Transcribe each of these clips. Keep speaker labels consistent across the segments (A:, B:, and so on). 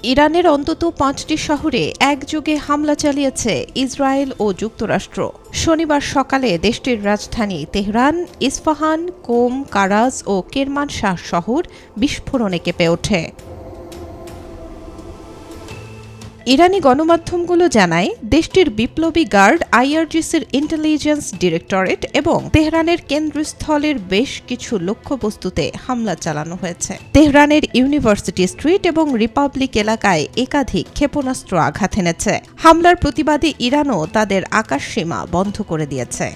A: ইরানের অন্তত ৫টি শহরে একযোগে হামলা চালিয়েছে ইসরায়েল ও যুক্তরাষ্ট্র। শনিবার সকালে দেশটির রাজধানী তেহরান, ইস্পাহান, কোম, কারাজ ও কেরমানশাহ শহর বিস্ফোরণে কেঁপে ওঠে। ইরানি গণমাধ্যমগুলো জানায়, দেশটির বিপ্লবী গার্ড আইআরজিসির ইন্টেলিজেন্স ডিরেক্টরেট এবং তেহরানের কেন্দ্রস্থলের বেশ কিছু লক্ষ্যবস্তুতে হামলা চালানো হয়েছে। তেহরানের ইউনিভার্সিটি স্ট্রিট এবং রিপাবলিক এলাকায় একাধিক ক্ষেপণাস্ত্র আঘাত এনেছে। হামলার প্রতিবাদে ইরানও তাদের আকাশসীমা বন্ধ করে দিয়েছে।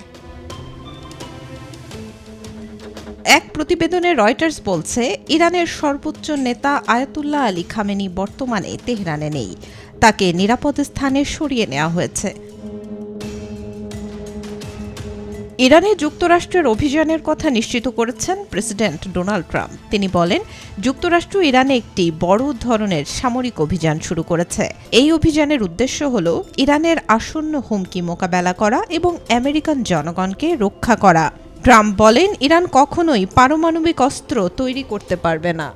A: এক প্রতিবেদনে রয়টার্স বলছে, ইরানের সর্বোচ্চ নেতা আয়াতুল্লাহ আলী খামেনি বর্তমানে তেহরানে নেই। তাকে নিরাপদ স্থানে সরিয়ে নেওয়া হয়েছে। ইরানে যুক্তরাষ্ট্রের অভিযানের কথা নিশ্চিত করেছেন প্রেসিডেন্ট ডোনাল্ড ট্রাম্প। তিনি বলেন, যুক্তরাষ্ট্র ইরানে একটি বড় ধরনের সামরিক অভিযান শুরু করেছে। এই অভিযানের উদ্দেশ্য হল ইরানের আসন্ন হুমকি মোকাবেলা করা এবং আমেরিকান জনগণকে রক্ষা করা। ট্রাম্প বলেন, ইরান কখনোই পারমাণবিক অস্ত্র তৈরি করতে পারবে না।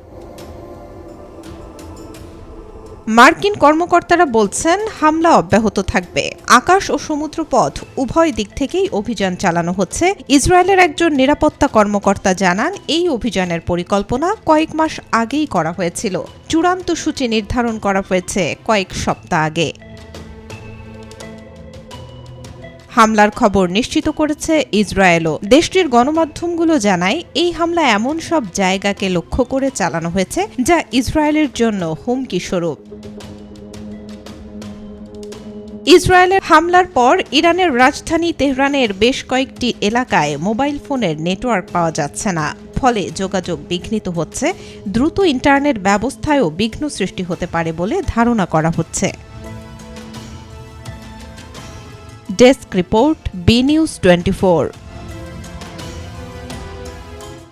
A: মার্কিন কর্মকর্তারা বলছেন, হামলা অব্যাহত থাকবে। আকাশ ও সমুদ্রপথ উভয় দিক থেকেই অভিযান চালানো হচ্ছে। ইসরায়েলের একজন নিরাপত্তা কর্মকর্তা জানান, এই অভিযানের পরিকল্পনা কয়েক মাস আগেই করা হয়েছিল। চূড়ান্ত সূচি নির্ধারণ করা হয়েছে কয়েক সপ্তাহ আগে। হামলার খবর নিশ্চিত করেছে ইসরায়েলও। দেশটির গণমাধ্যমগুলো জানায়, এই হামলা এমন সব জায়গাকে লক্ষ্য করে চালানো হয়েছে যা ইসরায়েলের জন্য হুমকি স্বরূপ। ইসরায়েলের হামলার পর ইরানের রাজধানী তেহরানের বেশ কয়েকটি এলাকায় মোবাইল ফোনের নেটওয়ার্ক পাওয়া যাচ্ছে না। ফলে যোগাযোগ বিঘ্নিত হচ্ছে। দ্রুত ইন্টারনেট ব্যবস্থায়ও বিঘ্ন সৃষ্টি হতে পারে বলে ধারণা করা হচ্ছে। Desk report, B news 24।